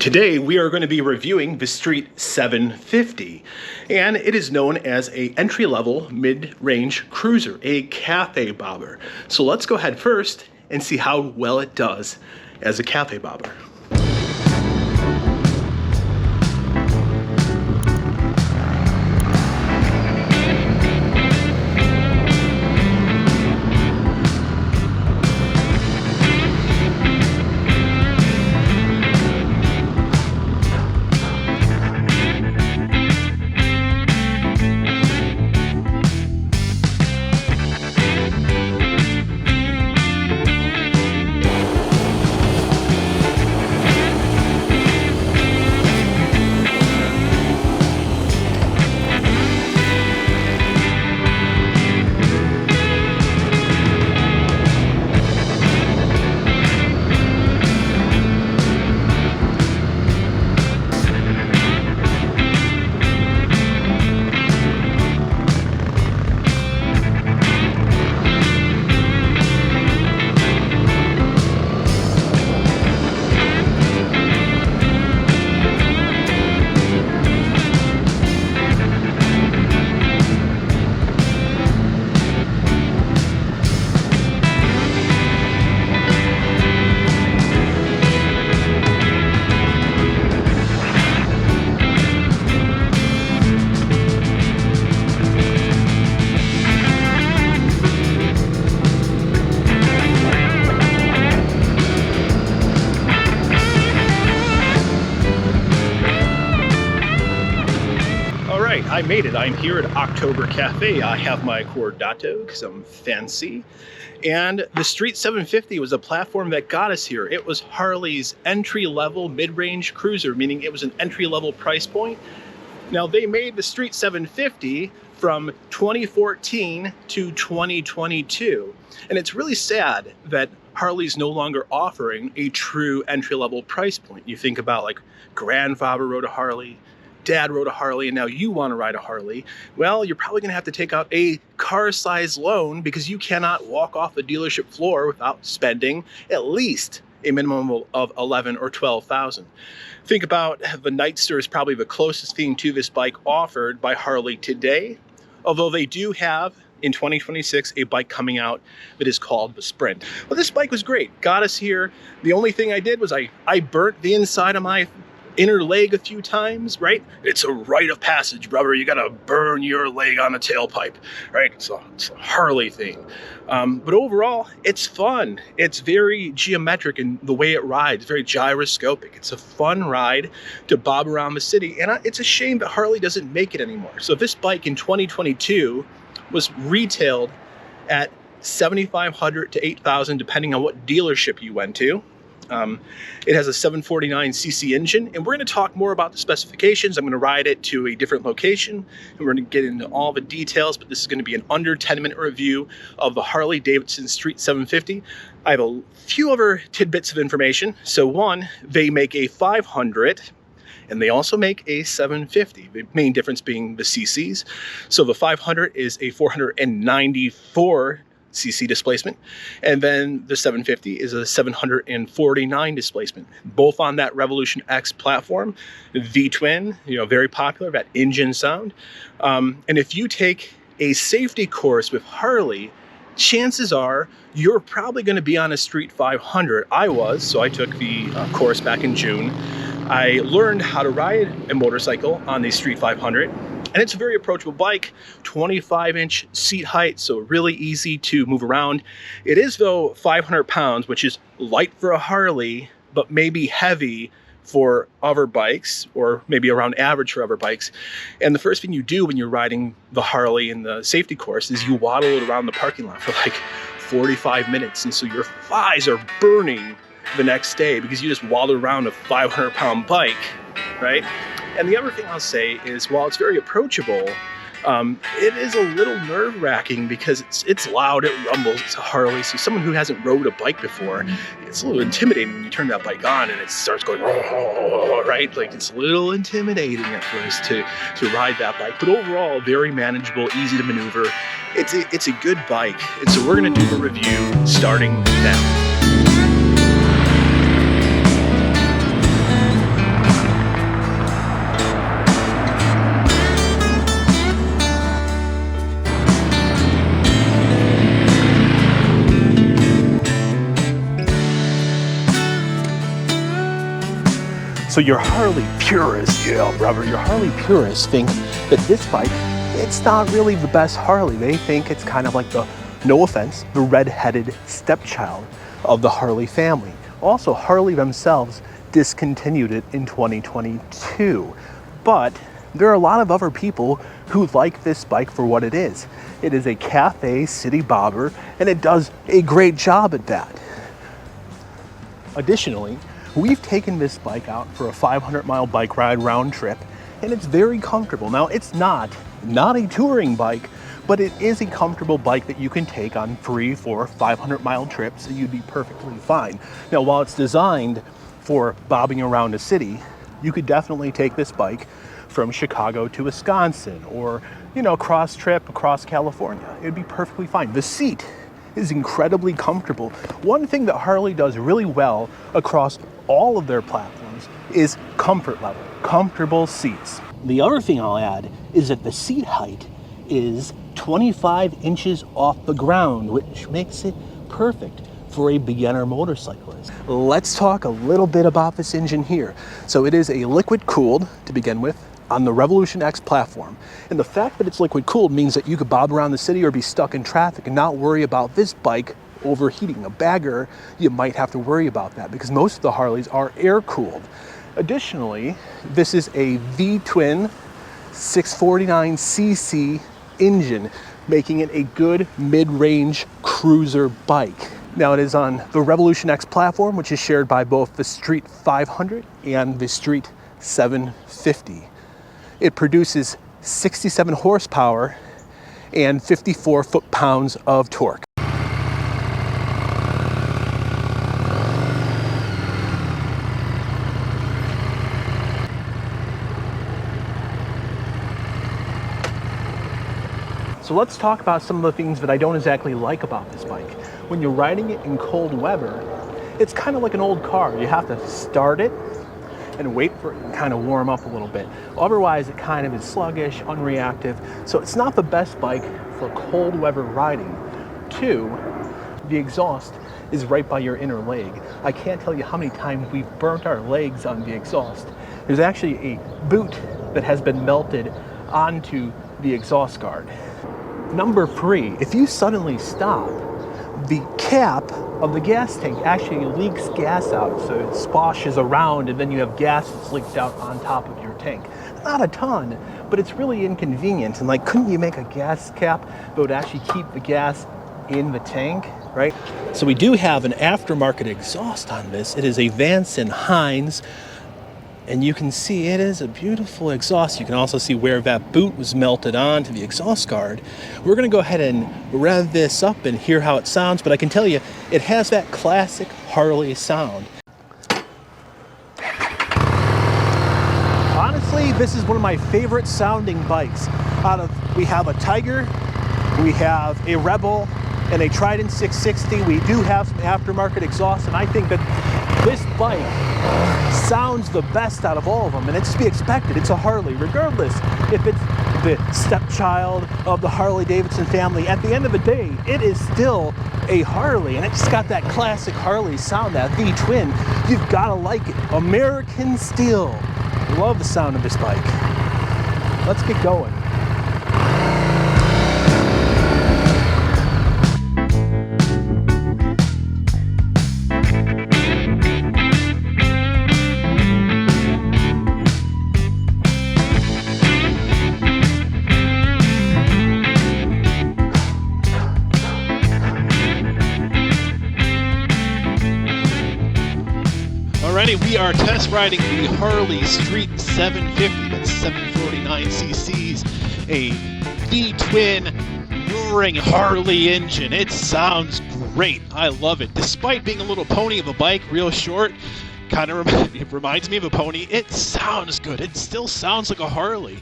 Today we are going to be reviewing the Street 750, and it is known as a entry-level mid-range cruiser, a cafe bobber. So let's go ahead first and see how well it does as a cafe bobber. I made it. I'm here at October Cafe. I have my cordato because I'm fancy. And the Street 750 was a platform that got us here. It was Harley's entry-level mid-range cruiser, meaning it was an entry-level price point. Now, they made the Street 750 from 2014 to 2022. And it's really sad that Harley's no longer offering a true entry-level price point. You think about like grandfather rode a Harley, Dad rode a Harley, and now you want to ride a Harley. Well, you're probably going to have to take out a car-size loan because you cannot walk off the dealership floor without spending at least a minimum of 11 or 12,000. Think about the Nightster is probably the closest thing to this bike offered by Harley today, although they do have in 2026 a bike coming out that is called the Sprint. Well, this bike was great. Got us here. The only thing I did was I burnt the inside of my inner leg a few times, right? It's a rite of passage, brother. You gotta burn your leg on a tailpipe, right? It's a Harley thing. But overall, it's fun. It's very geometric in the way it rides, very gyroscopic. It's a fun ride to bob around the city, and it's a shame that Harley doesn't make it anymore. So this bike in 2022 was retailed at $7,500 to $8,000, depending on what dealership you went to. It has a 749cc engine, and we're going to talk more about the specifications. I'm going to ride it to a different location, and we're going to get into all the details, but this is going to be an under 10-minute review of the Harley-Davidson Street 750. I have a few other tidbits of information. So one, they make a 500, and they also make a 750, the main difference being the cc's. So the 500 is a 494 cc displacement, and then the 750 is a 749 displacement, both on that Revolution X platform, V-twin, very popular, that engine sound. And if you take a safety course with Harley, chances are you're probably going to be on a Street 500. I was, so I took the course back in June. I learned how to ride a motorcycle on the Street 500. And it's a very approachable bike, 25-inch seat height, so really easy to move around. It is, though, 500 pounds, which is light for a Harley, but maybe heavy for other bikes, or maybe around average for other bikes. And the first thing you do when you're riding the Harley in the safety course is you waddle it around the parking lot for like 45 minutes. And so your thighs are burning the next day because you just waddle around a 500-pound bike, right? And the other thing I'll say is, while it's very approachable, it is a little nerve-wracking because it's loud, it rumbles, it's a Harley. So someone who hasn't rode a bike before, it's a little intimidating when you turn that bike on and it starts going, right? Like, it's a little intimidating at first to ride that bike. But overall, very manageable, easy to maneuver. It's a good bike. And so we're going to do a review starting now. So your Harley purists, yeah, brother, your Harley purists think that this bike, it's not really the best Harley. They think it's kind of like the, no offense, the redheaded stepchild of the Harley family. Also, Harley themselves discontinued it in 2022. But there are a lot of other people who like this bike for what it is. It is a cafe city bobber, and it does a great job at that. Additionally, we've taken this bike out for a 500-mile bike ride round trip, and it's very comfortable. Now, it's not a touring bike, but it is a comfortable bike that you can take on 3, 4, 500-mile trips, and you'd be perfectly fine. Now, while it's designed for bobbing around a city, you could definitely take this bike from Chicago to Wisconsin, or, you know, cross trip across California. It'd be perfectly fine. The seat is incredibly comfortable. One thing that Harley does really well across all of their platforms is comfort level, comfortable seats. The other thing I'll add is that the seat height is 25 inches off the ground, which makes it perfect for a beginner motorcyclist. Let's talk a little bit about this engine here. So it is a liquid cooled to begin with on the Revolution X platform. And the fact that it's liquid cooled means that you could bob around the city or be stuck in traffic and not worry about this bike overheating. A bagger, you might have to worry about that because most of the Harleys are air cooled. Additionally, this is a V-twin 649cc engine, making it a good mid-range cruiser bike. Now, it is on the Revolution X platform, which is shared by both the Street 500 and the Street 750. It produces 67 horsepower and 54 foot-pounds of torque. So let's talk about some of the things that I don't exactly like about this bike. When you're riding it in cold weather, it's kind of like an old car. You have to start it and wait for it to kind of warm up a little bit. Otherwise, it kind of is sluggish, unreactive. So it's not the best bike for cold weather riding. 2, the exhaust is right by your inner leg. I can't tell you how many times we've burnt our legs on the exhaust. There's actually a boot that has been melted onto the exhaust guard. Number 3, if you suddenly stop, the cap of the gas tank actually leaks gas out, so it splashes around and then you have gas that's leaked out on top of your tank. Not a ton, but it's really inconvenient. And like, couldn't you make a gas cap that would actually keep the gas in the tank, right? So we do have an aftermarket exhaust on this. It is a Vance & Hines, and you can see it is a beautiful exhaust. You can also see where that boot was melted onto the exhaust guard. We're going to go ahead and rev this up and hear how it sounds, but I can tell you it has that classic Harley sound. Honestly, this is one of my favorite sounding bikes. We have a Tiger, we have a Rebel, and a Trident 660. We do have some aftermarket exhaust, and I think that this bike sounds the best out of all of them, and it's to be expected. It's a Harley, regardless if it's the stepchild of the Harley-Davidson family. At the end of the day, it is still a Harley, and it's got that classic Harley sound, that V-twin. You've got to like it. American steel. Love the sound of this bike. Let's get going. We are test riding the Harley Street 750, that's 749 cc's, a V-twin roaring Harley engine. It sounds great. I love it. Despite being a little pony of a bike, real short, kind of reminds me of a pony, it sounds good. It still sounds like a Harley,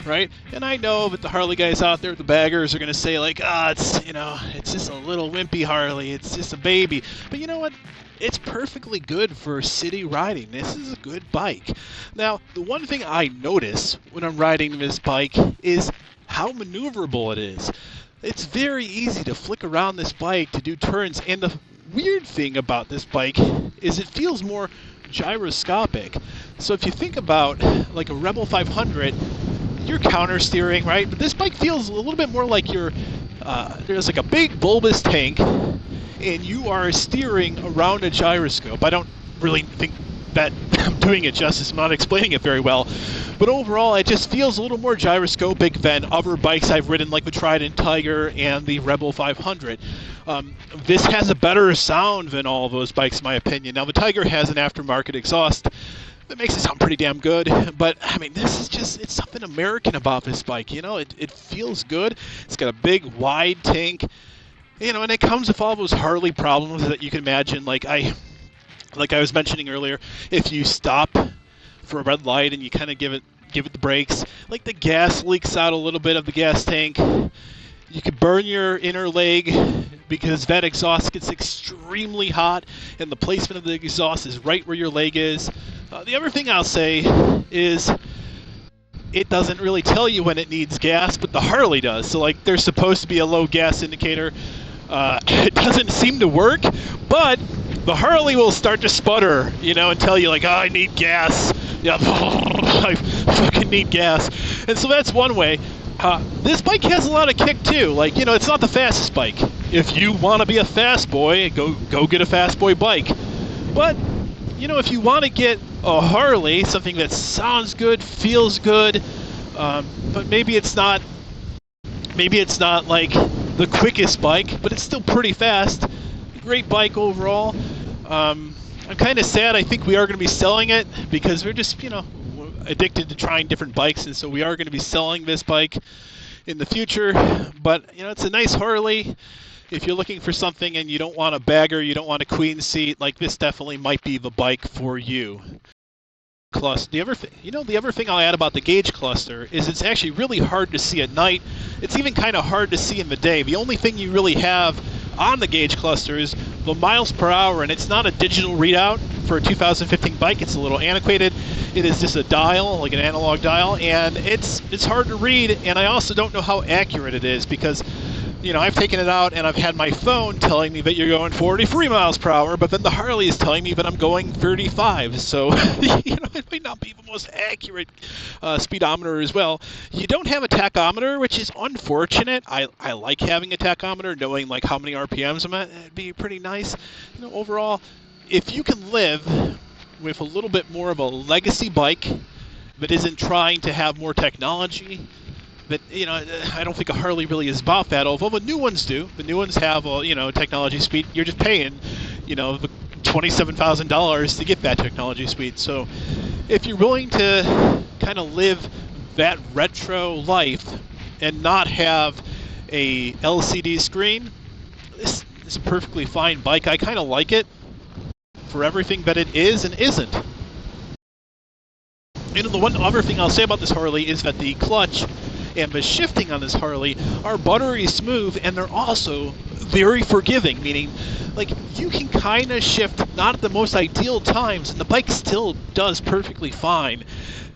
right? And I know that the Harley guys out there, the baggers, are going to say like, it's just a little wimpy Harley. It's just a baby. But you know what? It's perfectly good for city riding. This is a good bike. Now, the one thing I notice when I'm riding this bike is how maneuverable it is. It's very easy to flick around this bike to do turns, and the weird thing about this bike is it feels more gyroscopic. So if you think about like a Rebel 500, you're counter steering, right? But this bike feels a little bit more like you're there's like a big bulbous tank and you are steering around a gyroscope. I don't really think that I'm doing it justice. I'm not explaining it very well. But overall, it just feels a little more gyroscopic than other bikes I've ridden, like the Trident Tiger and the Rebel 500. This has a better sound than all of those bikes, in my opinion. Now, the Tiger has an aftermarket exhaust that makes it sound pretty damn good. But, I mean, this is just, it's something American about this bike, you know? It feels good. It's got a big, wide tank, you know, and it comes with all those Harley problems that you can imagine. Like I was mentioning earlier, if you stop for a red light and you kind of give it the brakes, like the gas leaks out a little bit of the gas tank. You could burn your inner leg because that exhaust gets extremely hot and the placement of the exhaust is right where your leg is. The other thing I'll say is it doesn't really tell you when it needs gas, but the Harley does. So like there's supposed to be a low gas indicator. It doesn't seem to work, but the Harley will start to sputter, you know, and tell you like, oh, I need gas. Yeah, I fucking need gas. And so that's one way. This bike has a lot of kick too. Like, you know, it's not the fastest bike. If you want to be a fast boy, go get a fast boy bike. But, you know, if you want to get a Harley, something that sounds good, feels good, but maybe it's not like the quickest bike, but it's still pretty fast. Great bike overall. I'm kind of sad. I think we are going to be selling it because we're just, you know, addicted to trying different bikes, and so we are going to be selling this bike in the future. But, you know, it's a nice Harley. If you're looking for something and you don't want a bagger, you don't want a queen seat, like this definitely might be the bike for you. The other thing I'll add about the gauge cluster is it's actually really hard to see at night. It's even kind of hard to see in the day. The only thing you really have on the gauge cluster is the miles per hour, and it's not a digital readout for a 2015 bike. It's a little antiquated. It is just a dial, like an analog dial, and it's hard to read, and I also don't know how accurate it is because, you know, I've taken it out and I've had my phone telling me that you're going 43 miles per hour, but then the Harley is telling me that I'm going 35. So, you know, it may not be the most accurate speedometer as well. You don't have a tachometer, which is unfortunate. I like having a tachometer, knowing like how many RPMs I'm at. It'd be pretty nice. You know, overall, if you can live with a little bit more of a legacy bike that isn't trying to have more technology, but, you know, I don't think a Harley really is about that, although the new ones do. The new ones have, you know, technology speed. You're just paying, you know, the $27,000 to get that technology speed. So if you're willing to kind of live that retro life and not have a LCD screen, this is a perfectly fine bike. I kind of like it for everything that it is and isn't. And the one other thing I'll say about this Harley is that the clutch and the shifting on this Harley are buttery smooth, and they're also very forgiving, meaning like you can kind of shift not at the most ideal times and the bike still does perfectly fine.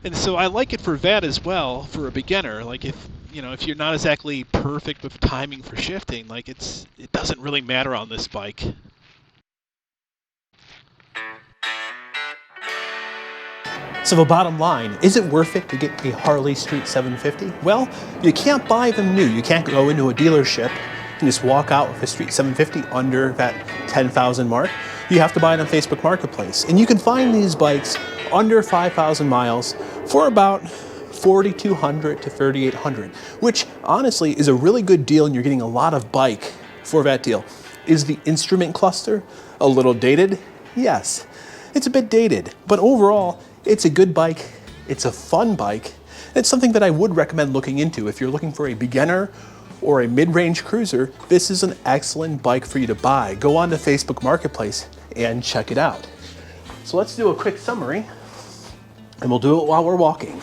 And so I like it for that as well, for a beginner. Like if you're not exactly perfect with timing for shifting, like it doesn't really matter on this bike. So the bottom line, is it worth it to get a Harley Street 750? Well, you can't buy them new. You can't go into a dealership and just walk out with a Street 750 under that 10,000 mark. You have to buy it on Facebook Marketplace. And you can find these bikes under 5,000 miles for about $4,200 to $3,800, which honestly is a really good deal, and you're getting a lot of bike for that deal. Is the instrument cluster a little dated? Yes, it's a bit dated, but overall, it's a good bike, it's a fun bike, it's something that I would recommend looking into. If you're looking for a beginner or a mid-range cruiser, this is an excellent bike for you to buy. Go on to Facebook Marketplace and check it out. So let's do a quick summary, and we'll do it while we're walking.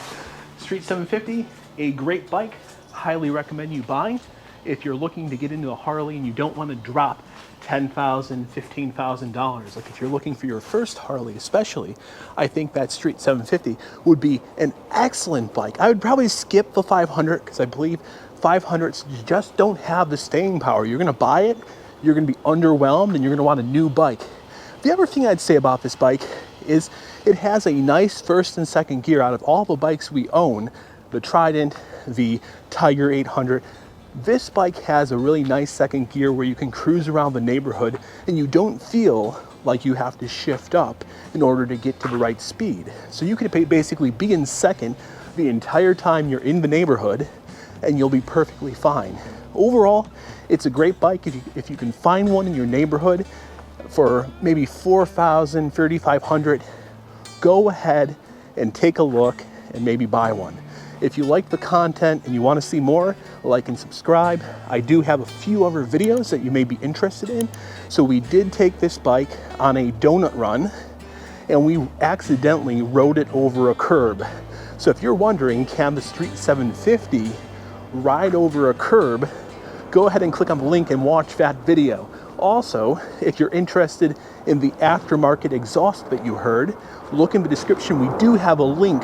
Street 750, a great bike, highly recommend you buying. If you're looking to get into a Harley and you don't want to drop $10,000, $15,000, like if you're looking for your first Harley especially, I think that Street 750 would be an excellent bike. I would probably skip the 500 because I believe 500s just don't have the staying power. You're going to buy it, you're going to be underwhelmed, and you're going to want a new bike. The other thing I'd say about this bike is it has a nice first and second gear. Out of all the bikes we own, the Trident, the Tiger 800, this bike has a really nice second gear where you can cruise around the neighborhood and you don't feel like you have to shift up in order to get to the right speed. So you could basically be in second the entire time you're in the neighborhood and you'll be perfectly fine. Overall, it's a great bike. If you can find one in your neighborhood for maybe $4,000, $3,500, go ahead and take a look and maybe buy one. If you like the content and you want to see more, like and subscribe. I do have a few other videos that you may be interested in. So we did take this bike on a donut run and we accidentally rode it over a curb. So if you're wondering, can the Street 750 ride over a curb, go ahead and click on the link and watch that video. Also, if you're interested in the aftermarket exhaust that you heard, look in the description. We do have a link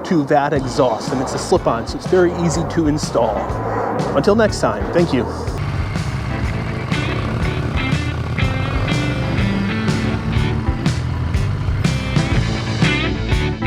to that exhaust, and it's a slip-on, so it's very easy to install. Until next time, thank you.